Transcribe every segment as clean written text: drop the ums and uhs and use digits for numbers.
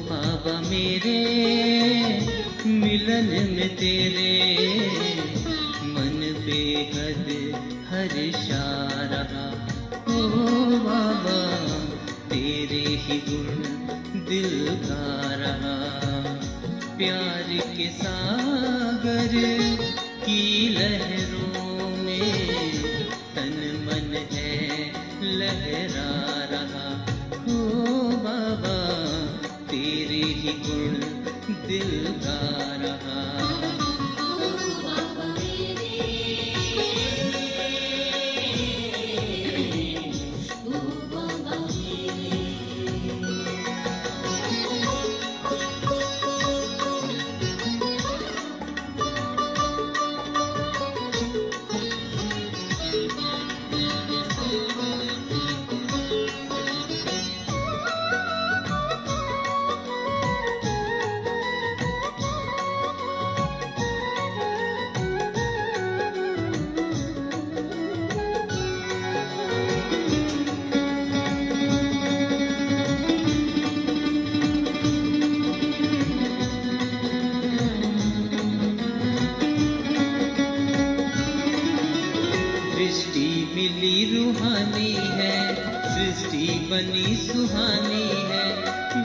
बाबा मेरे मिलन में तेरे मन बेहद हर्षा रहा। ओ बाबा तेरे ही गुण दिल गा रहा। प्यार के सागर की लहरों में तन मन है लहरा रहा। ओ बाबा तेरे ही गुण दिल गा रहा। दृष्टि मिली रूहानी है, सृष्टि बनी सुहानी है।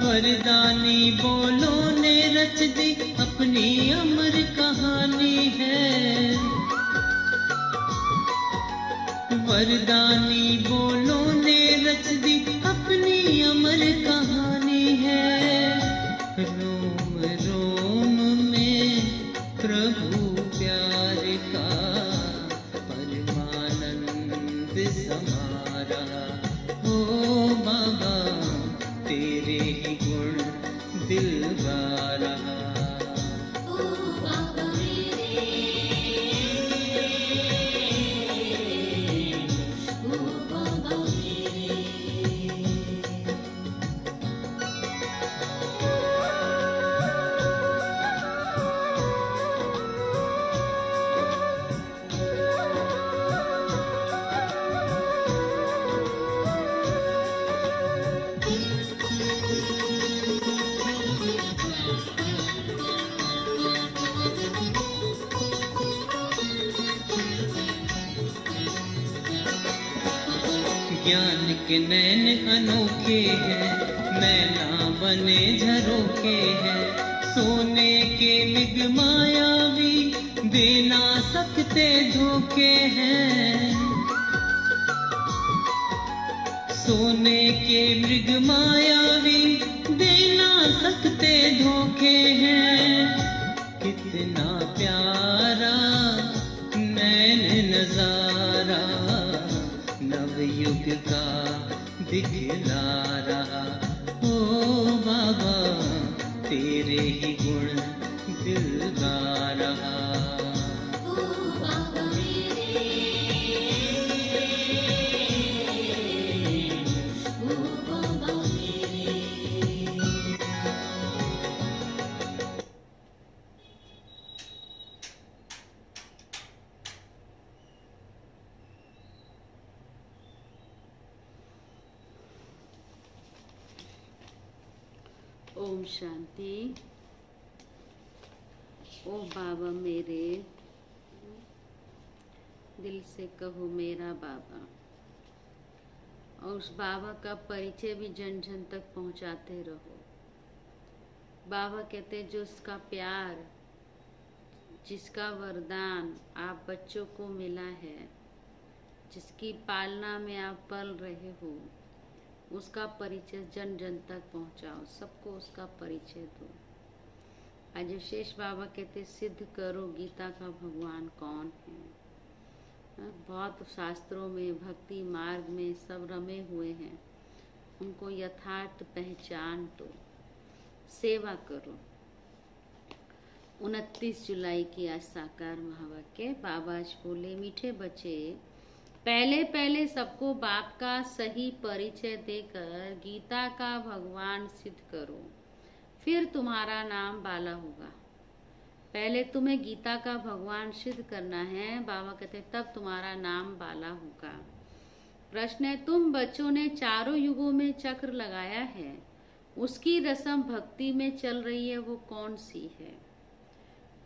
वरदानी बोलों ने रच दी अपनी अमर कहानी है। वरदानी बोलों ने रच दी अपनी अमर कहानी है। रोम रोम में प्रभु प्यार का समा रहा। ओ बाबा तेरे ही गुण दिल गा रहा। ज्ञान के नैन अनोखे हैं, मैना बने झरोखे हैं। सोने के निग मायावी देना सकते धोखे हैं। सोने के मृग मायावी देना सकते धोखे हैं। कितना प्यारा नैन नजारा नवयुग का दिखला रहा। ओ बाबा तेरे ही गुण दिल गा रहा। ओम शांति। ओ बाबा मेरे, दिल से कहो मेरा बाबा। और उस बाबा का परिचय भी जन जन तक पहुंचाते रहो। बाबा कहते जो उसका प्यार, जिसका वरदान आप बच्चों को मिला है, जिसकी पालना में आप पल रहे हो, उसका परिचय जन जन तक पहुंचाओ। सबको उसका परिचय दो। आज शेष बाबा कहते सिद्ध करो गीता का भगवान कौन है। बहुत शास्त्रों में, भक्ति मार्ग में सब रमे हुए हैं। उनको यथार्थ पहचान दो, सेवा करो। 29 जुलाई की आज साकार महावाक्य। बाबा आज बोले मीठे बच्चे, पहले पहले सबको बाप का सही परिचय देकर गीता का भगवान सिद्ध करो, फिर तुम्हारा नाम बाला होगा। पहले तुम्हें गीता का भगवान सिद्ध करना है, बाबा कहते तब तुम्हारा नाम बाला होगा। प्रश्न है, तुम बच्चों ने चारों युगों में चक्र लगाया है उसकी रस्म भक्ति में चल रही है, वो कौन सी है?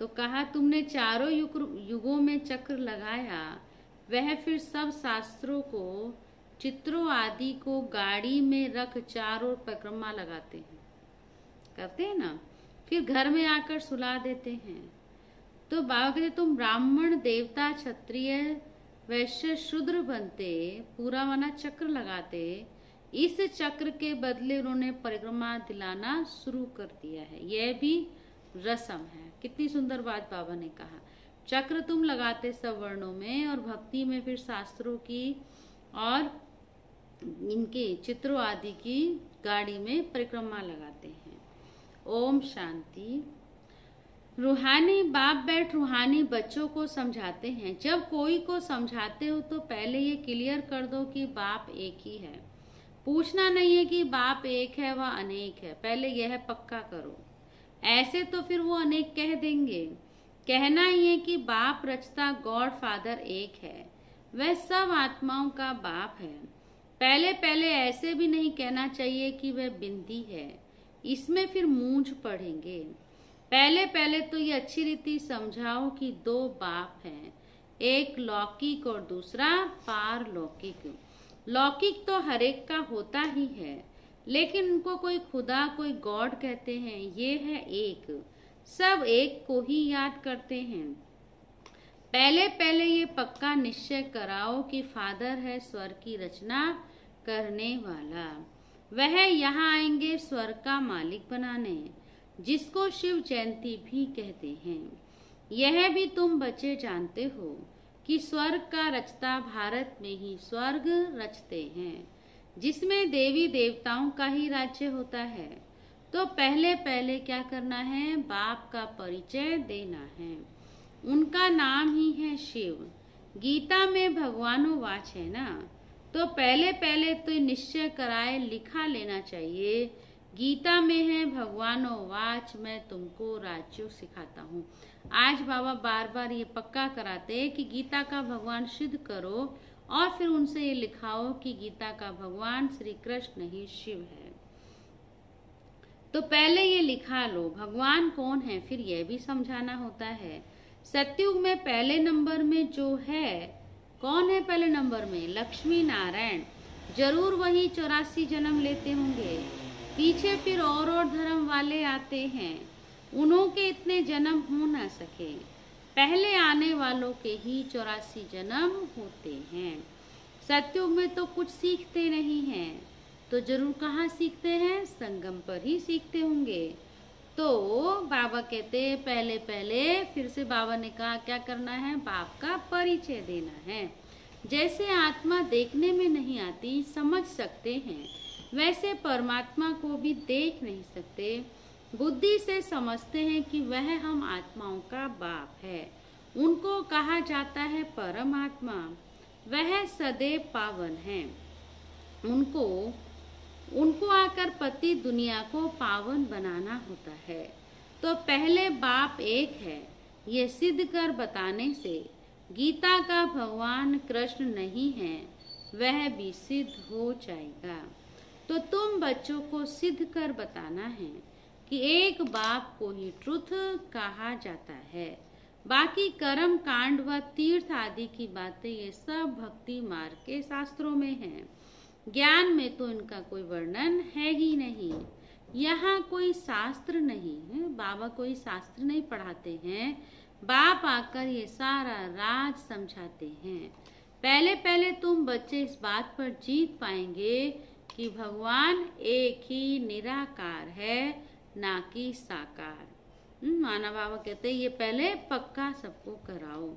तो कहा तुमने चारों युगों में चक्र लगाया, वह फिर सब शास्त्रों को, चित्रों आदि को गाड़ी में रख चारों परिक्रमा लगाते हैं, करते हैं ना, फिर घर में आकर सुला देते हैं। तो बाबा कहते तुम ब्राह्मण, देवता, क्षत्रिय, वैश्य, शूद्र बनते, पूरा माना चक्र लगाते, इस चक्र के बदले उन्होंने परिक्रमा दिलाना शुरू कर दिया है। यह भी रस्म है। कितनी सुंदर बात बाबा ने कहा। चक्र तुम लगाते सब वर्णों में, और भक्ति में फिर शास्त्रों की और इनके चित्रों आदि की गाड़ी में परिक्रमा लगाते हैं। ओम शांति। रूहानी बाप बैठ रूहानी बच्चों को समझाते हैं। जब कोई को समझाते हो तो पहले ये क्लियर कर दो कि बाप एक ही है। पूछना नहीं है कि बाप एक है व अनेक है, पहले यह पक्का करो। ऐसे तो फिर वो अनेक कह देंगे। कहना ही है कि बाप रचता गॉड फादर एक है, वह सब आत्माओं का बाप है। पहले पहले ऐसे भी नहीं कहना चाहिए कि वह बिंदी है, इसमें फिर मूंझ पड़ेंगे। पहले पहले तो ये अच्छी रीति समझाओ कि दो बाप हैं, एक लौकिक और दूसरा पारलौकिक। लौकिक तो हरेक का होता ही है, लेकिन उनको कोई खुदा, कोई गॉड कहते हैं। ये है एक, सब एक को ही याद करते हैं। पहले पहले ये पक्का निश्चय कराओ कि फादर है स्वर्ग की रचना करने वाला, वह यहाँ आएंगे स्वर्ग का मालिक बनाने, जिसको शिव जयंती भी कहते हैं। यह भी तुम बच्चे जानते हो कि स्वर्ग का रचता भारत में ही स्वर्ग रचते हैं, जिसमें देवी देवताओं का ही राज्य होता है। तो पहले पहले क्या करना है? बाप का परिचय देना है। उनका नाम ही है शिव। गीता में भगवानो वाच है ना, तो पहले पहले तो निश्चय कराए लिखा लेना चाहिए। गीता में है भगवानो वाच, मैं तुमको राज्यों सिखाता हूँ। आज बाबा बार बार ये पक्का कराते हैं कि गीता का भगवान सिद्ध करो, और फिर उनसे ये लिखाओ कि गीता का भगवान श्री कृष्ण ही शिव है। तो पहले ये लिखा लो भगवान कौन है, फिर यह भी समझाना होता है। सतयुग में पहले नंबर में जो है, कौन है पहले नंबर में? लक्ष्मी नारायण। जरूर वही 84 जन्म लेते होंगे। पीछे फिर और धर्म वाले आते हैं, उन्हों के इतने जन्म हो ना सके। पहले आने वालों के ही 84 जन्म होते हैं। सतयुग में तो कुछ सीखते नहीं हैं, तो जरूर कहाँ सीखते हैं? संगम पर ही सीखते होंगे। तो बाबा कहते पहले पहले, फिर से बाबा ने कहा क्या करना है? बाप का परिचय देना है। जैसे आत्मा देखने में नहीं आती, समझ सकते हैं, वैसे परमात्मा को भी देख नहीं सकते। बुद्धि से समझते हैं कि वह हम आत्माओं का बाप है। उनको कहा जाता है परमात्मा। वह सदैव पावन है। उनको आकर पति दुनिया को पावन बनाना होता है। तो पहले बाप एक है, ये सिद्ध कर बताने से गीता का भगवान कृष्ण नहीं है, वह भी सिद्ध हो जाएगा। तो तुम बच्चों को सिद्ध कर बताना है कि एक बाप को ही ट्रुथ कहा जाता है। बाकी कर्म कांड व तीर्थ आदि की बातें ये सब भक्ति मार्ग के शास्त्रों में हैं। ज्ञान में तो इनका कोई वर्णन है ही नहीं। यहाँ कोई शास्त्र नहीं है, बाबा कोई शास्त्र नहीं पढ़ाते हैं। बाप आकर ये सारा राज समझाते हैं। पहले पहले तुम बच्चे इस बात पर जीत पाएंगे कि भगवान एक ही निराकार है, ना कि साकार। माना बाबा कहते हैं ये पहले पक्का सबको कराओ।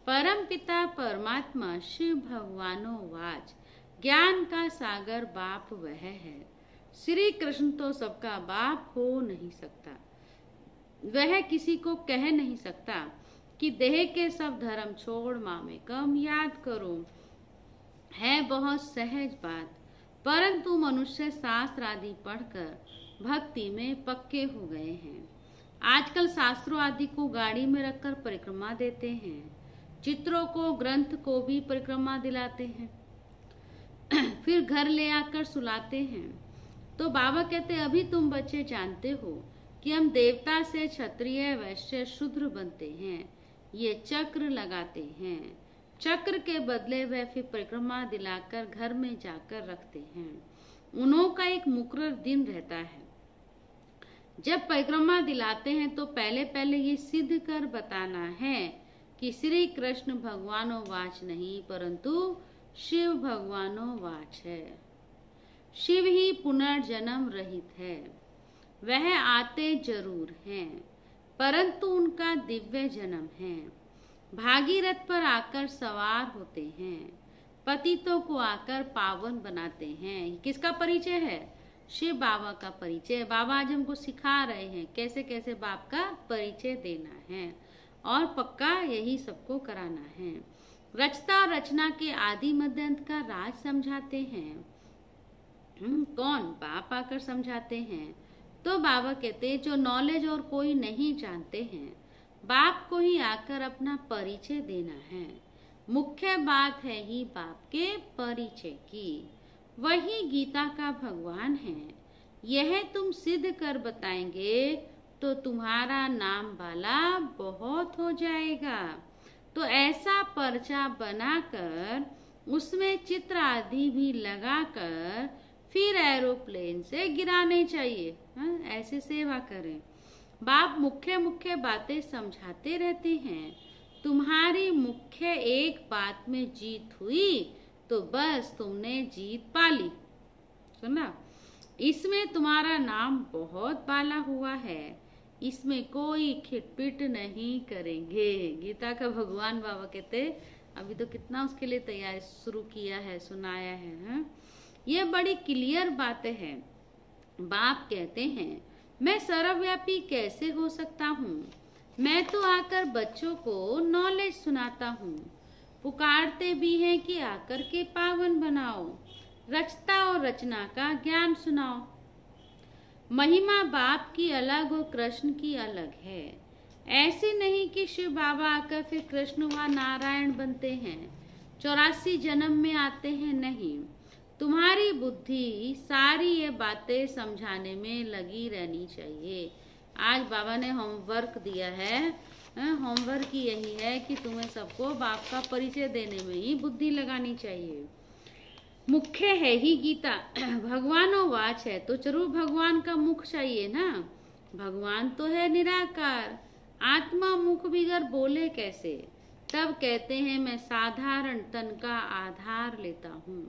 परम पिता परमात्मा शिव भगवानो वाच, ज्ञान का सागर बाप वह है। श्री कृष्ण तो सबका बाप हो नहीं सकता। वह किसी को कह नहीं सकता कि देह के सब धर्म छोड़ मामेकम याद करो। है बहुत सहज बात, परंतु मनुष्य शास्त्र आदि पढ़कर भक्ति में पक्के हो गए हैं। आजकल शास्त्रों आदि को गाड़ी में रखकर परिक्रमा देते हैं। चित्रों को, ग्रंथ को भी परिक्रमा दिलाते हैं, फिर घर ले आकर सुलाते हैं। तो बाबा कहते अभी तुम बच्चे जानते हो कि हम देवता से क्षत्रिय वैश्य शूद्र बनते हैं, ये चक्र लगाते हैं, चक्र के बदले वह फिर परिक्रमा दिलाकर घर में जाकर रखते हैं। उन्हों का एक मुकर्रर दिन रहता है। जब परिक्रमा दिलाते हैं तो पहले पहले ये सिद्ध कर बताना है कि श्री कृष्ण भगवानो वाच नहीं परंतु शिव भगवानो वाच है। शिव ही पुनर्जन्म रहित है, वह आते जरूर हैं परंतु उनका दिव्य जन्म है। भागीरथ पर आकर सवार होते हैं, पतितों को आकर पावन बनाते हैं। किसका परिचय है? शिव बाबा का परिचय। बाबा आज हमको सिखा रहे हैं कैसे कैसे बाप का परिचय देना है और पक्का यही सबको कराना है। रचता और रचना के आदि मध्य अंत का राज समझाते हैं। कौन? बाप आकर समझाते हैं। तो बाबा कहते जो नॉलेज और कोई नहीं जानते हैं, बाप को ही आकर अपना परिचय देना है। मुख्य बात है ही बाप के परिचय की। वही गीता का भगवान है। यह तुम सिद्ध कर बताएंगे तो तुम्हारा नाम वाला बहुत हो जाएगा। तो ऐसा पर्चा बनाकर उसमें चित्र आदि भी लगाकर फिर एरोप्लेन से गिराने चाहिए। ऐसे सेवा करें। बाप मुख्य मुख्य बातें समझाते रहते हैं। तुम्हारी मुख्य एक बात में जीत हुई तो बस तुमने जीत पाली। सुना? इसमें तुम्हारा नाम बहुत बाला हुआ है, इसमें कोई खिटपिट नहीं करेंगे। गीता का भगवान बाबा कहते अभी तो कितना उसके लिए तैयारी शुरू किया है, सुनाया है। ये बड़ी क्लियर बातें हैं। बाप कहते हैं मैं सर्वव्यापी कैसे हो सकता हूँ? मैं तो आकर बच्चों को नॉलेज सुनाता हूँ। पुकारते भी हैं कि आकर के पावन बनाओ, रचता और रचना का ज्ञान सुनाओ। महिमा बाप की अलग और कृष्ण की अलग है। ऐसे नहीं कि शिव बाबा आकर फिर कृष्ण व नारायण बनते हैं, 84 जन्म में आते हैं, नहीं। तुम्हारी बुद्धि सारी ये बातें समझाने में लगी रहनी चाहिए। आज बाबा ने होमवर्क दिया है। होमवर्क ही यही है कि तुम्हें सबको बाप का परिचय देने में ही बुद्धि लगानी चाहिए। मुख्य है ही गीता, भगवानो वाच है तो जरूर भगवान का मुख चाहिए ना। भगवान तो है निराकार, आत्मा मुख बिगर बोले कैसे? तब कहते हैं मैं साधारण तन का आधार लेता हूँ।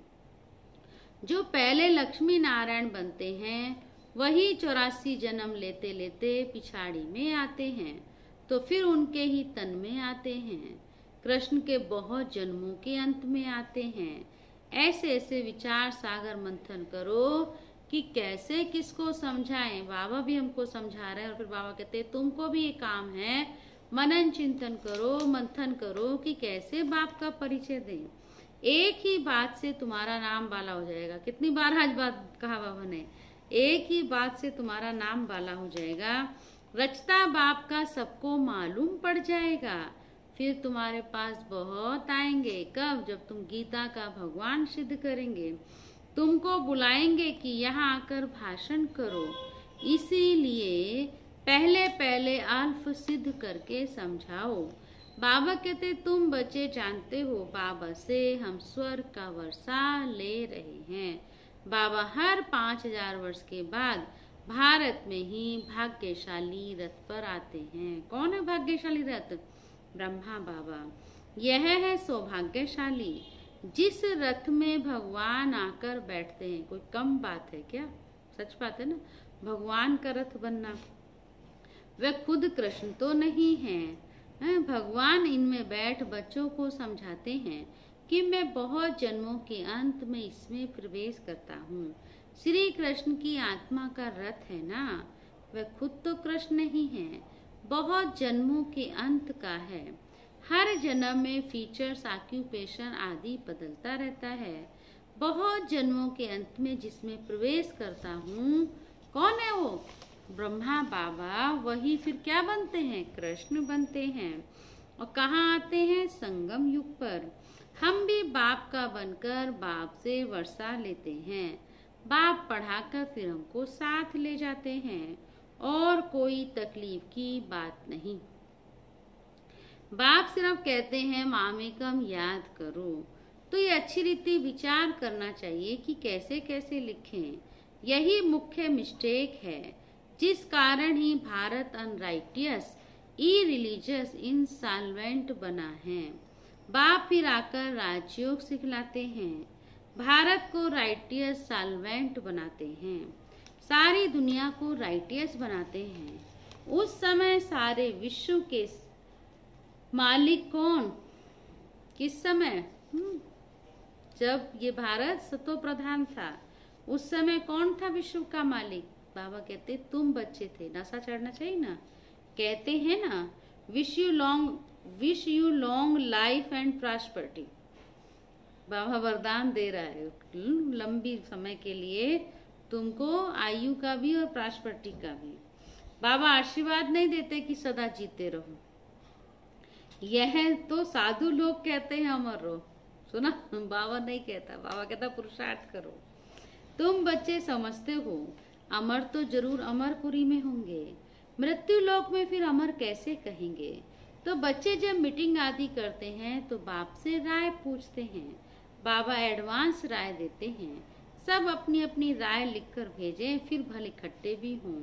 जो पहले लक्ष्मी नारायण बनते हैं वही 84 जन्म लेते लेते पिछाड़ी में आते हैं तो फिर उनके ही तन में आते हैं। कृष्ण के बहुत जन्मों के अंत में आते हैं। ऐसे ऐसे विचार सागर मंथन करो कि कैसे किसको समझाएं। बाबा भी हमको समझा रहे हैं और फिर बाबा कहते हैं तुमको भी ये काम है, मनन चिंतन करो, मंथन करो कि कैसे बाप का परिचय दें। एक ही बात से तुम्हारा नाम बाला हो जाएगा। कितनी बार आज बात कहा बाबा ने, एक ही बात से तुम्हारा नाम बाला हो जाएगा। रचता बाप का सबको मालूम पड़ जाएगा। फिर तुम्हारे पास बहुत आएंगे। कब? जब तुम गीता का भगवान सिद्ध करेंगे। तुमको बुलाएंगे कि यहाँ आकर भाषण करो। इसीलिए पहले पहले अल्फ सिद्ध करके समझाओ। बाबा कहते तुम बच्चे जानते हो बाबा से हम स्वर्ग का वर्षा ले रहे हैं। बाबा हर 5000 वर्ष के बाद भारत में ही भाग्यशाली रथ पर आते हैं। कौन है भाग्यशाली रथ? ब्रह्मा बाबा। यह है सौभाग्यशाली जिस रथ में भगवान आकर बैठते हैं। कोई कम बात है क्या? सच बात है ना, भगवान का रथ बनना। वे खुद कृष्ण तो नहीं है। भगवान इनमें बैठ बच्चों को समझाते हैं कि मैं बहुत जन्मों के अंत में इसमें प्रवेश करता हूँ। श्री कृष्ण की आत्मा का रथ है ना, वह खुद तो कृष्ण नहीं है, बहुत जन्मों के अंत का है। हर जन्म में फीचर्स, ऑक्यूपेशन आदि बदलता रहता है। बहुत जन्मों के अंत में जिसमें प्रवेश करता हूँ, कौन है वो? ब्रह्मा बाबा। वही फिर क्या बनते हैं? कृष्ण बनते हैं। और कहाँ आते हैं? संगम युग पर। हम भी बाप का बनकर बाप से वर्षा लेते हैं। बाप पढ़ाकर फिर हमको साथ ले जाते हैं और कोई तकलीफ की बात नहीं। बाप सिर्फ कहते हैं मामेकम याद करो। तो ये अच्छी रीति विचार करना चाहिए कि कैसे कैसे लिखें। यही मुख्य मिस्टेक है जिस कारण ही भारत अनराइटियस, इरिलीजियस, इंसॉल्वेंट बना है। बाप फिर आकर राजयोग सिखलाते हैं, भारत को राइटियस सॉल्वेंट बनाते हैं, सारी दुनिया को राइटियस बनाते हैं। उस समय सारे विश्व के मालिक कौन? किस समय? जब ये भारत सतो प्रधान था, उस समय कौन था विश्व का मालिक? बाबा कहते तुम बच्चे थे। नशा चढ़ना चाहिए ना, कहते हैं ना, wish you long life and prosperity. बाबा वरदान दे रहा है लंबी समय के लिए तुमको आयु का भी और प्रॉस्पेरिटी का भी। बाबा आशीर्वाद नहीं देते कि सदा जीते रहो, यह तो साधु लोग कहते हैं अमर रहो। सुना, बाबा नहीं कहता। बाबा कहता पुरुषार्थ करो। तुम बच्चे समझते हो अमर तो जरूर अमरपुरी में होंगे, मृत्यु लोक में फिर अमर कैसे कहेंगे? तो बच्चे जब मीटिंग आदि करते हैं तो बाप से राय पूछते हैं। बाबा एडवांस राय देते हैं। सब अपनी अपनी राय लिखकर भेजें, फिर भले इकट्ठे भी हों।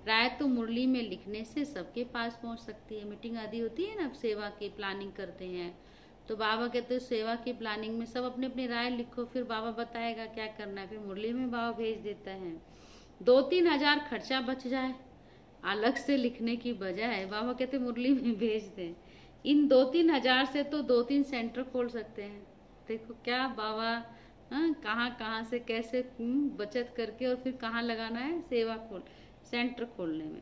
राय तो मुरली में लिखने से सबके पास पहुंच सकती है। मीटिंग आदि होती है ना, सेवा की प्लानिंग करते हैं तो बाबा कहते हैं सेवा की प्लानिंग में सब अपनी अपनी राय लिखो, फिर बाबा बताएगा क्या करना है। फिर मुरली में बाबा भेज देता है। 2-3 हजार खर्चा बच जाए अलग से लिखने की बजाय, बाबा कहते मुरली में भेज दें। इन 2-3 हजार से तो 2-3 सेंटर खोल सकते हैं। देखो क्या बाबा कहाँ कहाँ से कैसे बचत करके और फिर कहाँ लगाना है, सेवा सेंटर खोलने में।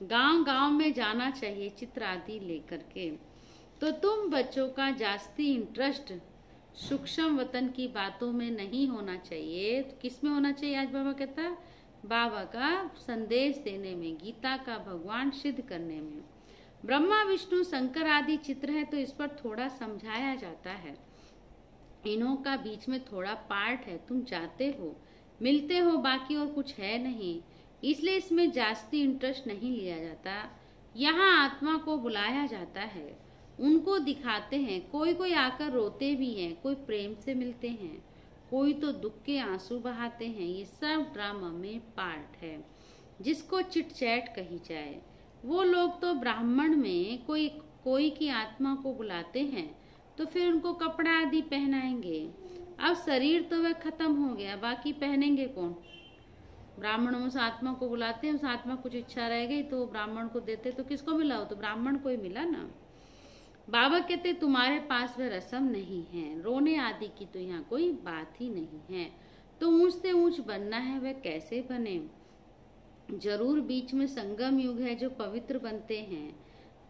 गांव गांव में जाना चाहिए चित्र आदि लेकर के। तो तुम बच्चों का जास्ती इंटरेस्ट सूक्ष्म वतन की बातों में नहीं होना चाहिए। तो किस में होना चाहिए? आज बाबा कहता बाबा का संदेश देने में, गीता का भगवान सिद्ध करने में। ब्रह्मा विष्णु शंकर आदि चित्र है तो इस पर थोड़ा समझाया जाता है। इन्हों का बीच में थोड़ा पार्ट है, तुम जाते हो मिलते हो, बाकी और कुछ है नहीं, इसलिए इसमें जास्ती इंटरेस्ट नहीं लिया जाता। यहाँ आत्मा को बुलाया जाता है, उनको दिखाते हैं। कोई कोई आकर रोते भी हैं, कोई प्रेम से मिलते हैं, कोई तो दुख के आंसू बहाते हैं। ये सब ड्रामा में पार्ट है जिसको चिट चैट कही जाए। वो लोग तो ब्राह्मण में कोई की आत्मा को बुलाते हैं तो फिर उनको कपड़ा आदि पहनाएंगे। अब शरीर तो वह खत्म हो गया, बाकी पहनेंगे कौन? ब्राह्मण उस आत्मा को बुलाते हैं, उस आत्मा कुछ इच्छा रह गई तो ब्राह्मण को देते, तो किसको मिला? हो तो ब्राह्मण को ही मिला ना। बाबा कहते तुम्हारे पास वह रस्म नहीं है, रोने आदि की तो यहाँ कोई बात ही नहीं है। तो ऊंच से ऊंच बनना है, वह कैसे बने? जरूर बीच में संगम युग है जो पवित्र बनते हैं।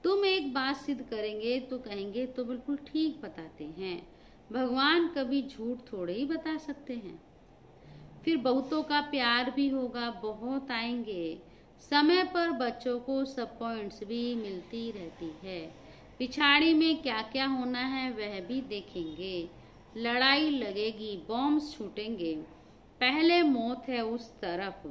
तुम एक बात सिद्ध करेंगे तो कहेंगे तो बिल्कुल ठीक बताते हैं। भगवान कभी झूठ थोड़े ही बता सकते हैं। फिर बहुतों का प्यार भी होगा, बहुत आएंगे। समय पर बच्चों को सब पॉइंट्स भी मिलती रहती है। पिछाड़ी में क्या क्या होना है वह भी देखेंगे। लड़ाई लगेगी, बॉम्ब छूटेंगे, पहले मौत है उस तरफ।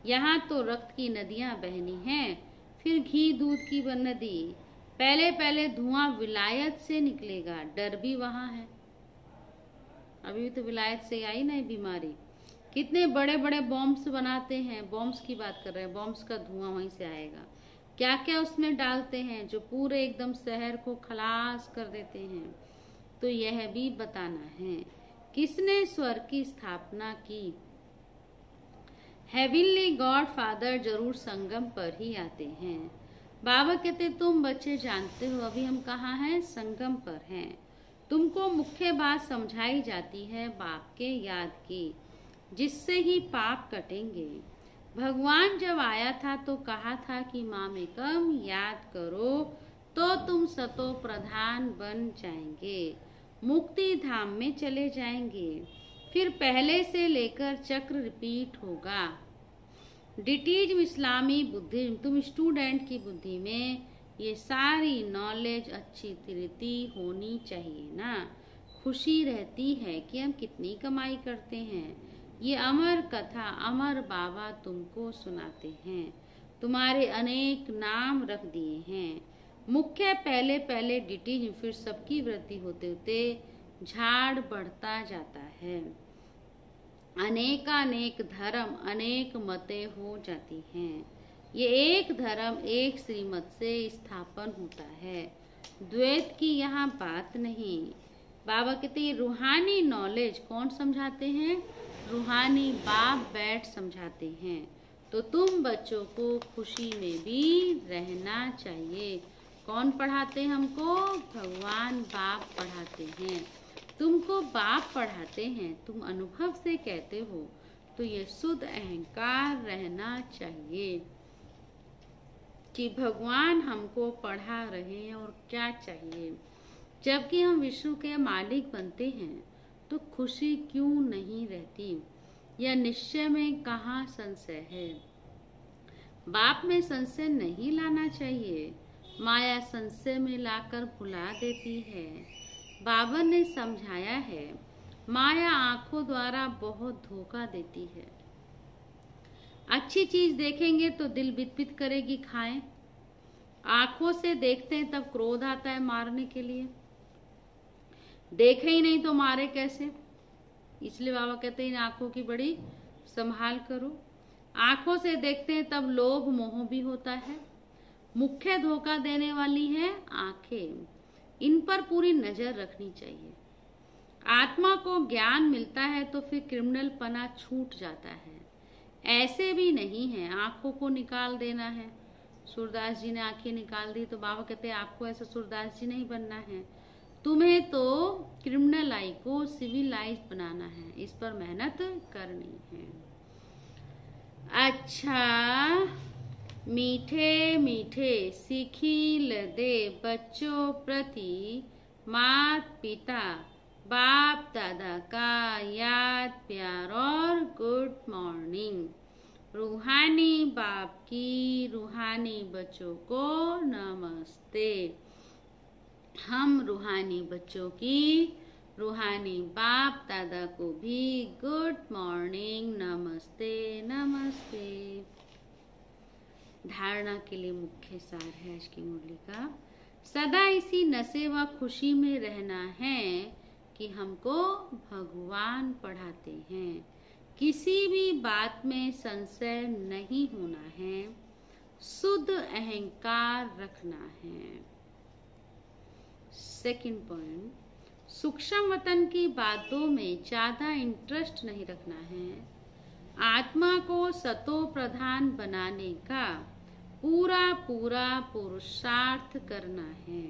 यहाँ तो रक्त की नदियां बहनी हैं, फिर घी दूध की नदी। पहले पहले धुआं विलायत से निकलेगा, डर भी वहां है। अभी भी तो विलायत से आई ना बीमारी। कितने बड़े बड़े बॉम्ब्स बनाते हैं, बॉम्ब्स की बात कर रहे हैं, बॉम्ब्स का धुआं वहीं से आएगा। क्या क्या उसमें डालते हैं जो पूरे एकदम शहर को खलास कर देते हैं। तो यह भी बताना है किसने स्वर्ग की स्थापना की। हेवनली गॉड फादर जरूर संगम पर ही आते हैं। बाबा कहते तुम बच्चे जानते हो अभी हम कहाँ हैं? संगम पर हैं। तुमको मुख्य बात समझाई जाती है बाप के याद की, जिससे ही पाप कटेंगे। भगवान जब आया था तो कहा था कि मामेकम याद करो तो तुम सतो प्रधान बन जाएंगे, मुक्ति धाम में चले जाएंगे। फिर पहले से लेकर चक्र रिपीट होगा। डिटीज इस्लामी बुद्धि, तुम स्टूडेंट की बुद्धि में ये सारी नॉलेज अच्छी रीति होनी चाहिए ना। खुशी रहती है कि हम कितनी कमाई करते हैं, ये अमर कथा अमर बाबा तुमको सुनाते हैं। तुम्हारे अनेक नाम रख दिए हैं। मुख्य पहले पहले डिटीज, फिर सबकी वृद्धि होते होते झाड़ बढ़ता जाता है। अनेकानेक धर्म अनेक मतें हो जाती हैं। ये एक धर्म एक श्रीमत से स्थापन होता है। द्वैत की यहाँ बात नहीं। बाबा कहते हैं रूहानी नॉलेज कौन समझाते हैं? रूहानी बाप बैठ समझाते हैं। तो तुम बच्चों को खुशी में भी रहना चाहिए। कौन पढ़ाते हमको? भगवान बाप पढ़ाते हैं। तुमको बाप पढ़ाते हैं, तुम अनुभव से कहते हो, तो ये शुद्ध अहंकार रहना चाहिए कि भगवान हमको पढ़ा रहे हैं और क्या चाहिए। जबकि हम विश्व के मालिक बनते हैं तो खुशी क्यों नहीं रहती? यह निश्चय में कहाँ संशय है? बाप में संशय नहीं लाना चाहिए। माया संशय में लाकर भुला देती है। बाबा ने समझाया है माया आंखों द्वारा बहुत धोखा देती है। अच्छी चीज देखेंगे तो दिल बित करेगी खाएं। आंखों से देखते हैं तब क्रोध आता है मारने के लिए। देखे ही नहीं तो मारे कैसे? इसलिए बाबा कहते हैं इन आंखों की बड़ी संभाल करो। आंखों से देखते हैं तब लोभ मोह भी होता है। मुख्य धोखा देने वाली है आंखें। इन पर पूरी नजर रखनी चाहिए। आत्मा को ज्ञान मिलता है तो फिर क्रिमिनल पना छूट जाता है। ऐसे भी नहीं है आंखों को निकाल देना है। सूरदास जी ने आंखें निकाल दी तो बाबा कहते हैं आपको ऐसा सूरदास जी नहीं बनना है। तुम्हें तो क्रिमिनलाई को सिविलाइज बनाना है। इस पर मेहनत करनी है। अच्छा, मीठे मीठे सिखिल दे बच्चों प्रति मात पिता बाप दादा का याद प्यार और गुड मॉर्निंग। रूहानी बाप की रूहानी बच्चों को नमस्ते। हम रूहानी बच्चों की रूहानी बाप दादा को भी गुड मॉर्निंग, नमस्ते नमस्ते। धारणा के लिए मुख्य सार है आज की मुरली का। सदा इसी नशे व खुशी में रहना है कि हमको भगवान पढ़ाते हैं। किसी भी बात में संशय नहीं होना है। शुद्ध अहंकार रखना है। सेकंड पॉइंट, सूक्ष्म वतन की बातों में ज्यादा इंटरेस्ट नहीं रखना है। आत्मा को सतो प्रधान बनाने का पूरा पूरा पुरुषार्थ करना है।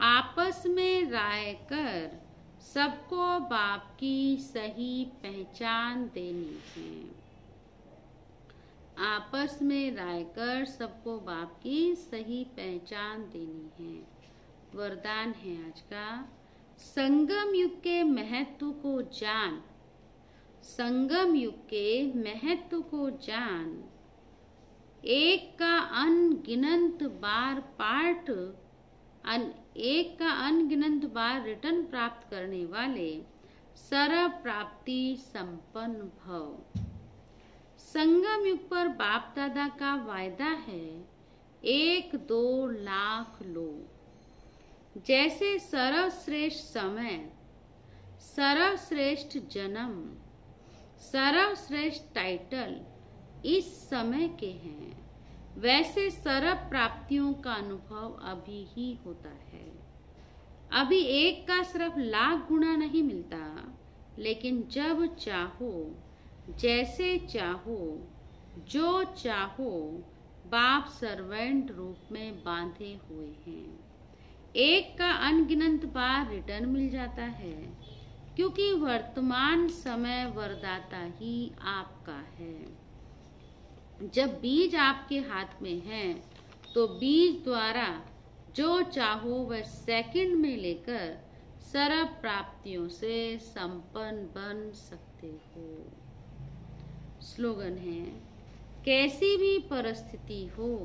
आपस में राय कर सबको बाप की सही पहचान देनी है। आपस में राय कर सबको बाप की सही पहचान देनी है। वरदान है आज का, संगम युग के महत्व को जान। संगम युग के महत्व को जान। एक का अनगिनत बार पाठ एक का अनगिनत बार रिटर्न प्राप्त करने वाले सर्व प्राप्ति संपन्न भव। संगम युग पर बाप दादा का वायदा है 1-2 लाख लो। जैसे सर्वश्रेष्ठ समय, सर्वश्रेष्ठ जन्म, सर्वश्रेष्ठ टाइटल इस समय के हैं, वैसे सर्व प्राप्तियों का अनुभव अभी ही होता है। अभी एक का सिर्फ लाख गुना नहीं मिलता, लेकिन जब चाहो, जैसे चाहो, जो चाहो, बाप सर्वेंट रूप में बांधे हुए हैं। एक का अनगिनत बार रिटर्न मिल जाता है, क्योंकि वर्तमान समय वरदाता ही आपका है। जब बीज आपके हाथ में है तो बीज द्वारा जो चाहो वह सेकंड में लेकर सर्व प्राप्तियों से संपन्न बन सकते हो। स्लोगन है, कैसी भी परिस्थिति हो,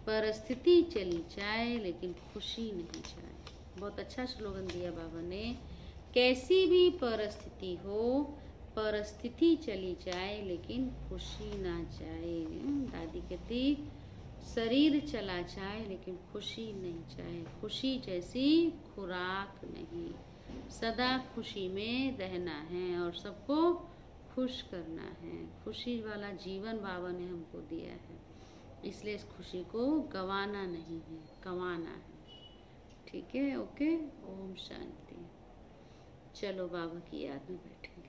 परिस्थिति चली जाए लेकिन खुशी नहीं जाए। बहुत अच्छा स्लोगन दिया बाबा ने। कैसी भी परिस्थिति हो, परिस्थिति चली जाए लेकिन खुशी ना जाए। दादी कहती शरीर चला जाए लेकिन खुशी नहीं जाए। खुशी जैसी खुराक नहीं, सदा खुशी में रहना है और सबको खुश करना है। खुशी वाला जीवन बाबा ने हमको दिया है, इसलिए इस खुशी को गंवाना नहीं है, कमाना है। ठीक है, ओके। ओम शांति। चलो बाबा की याद में बैठेंगे।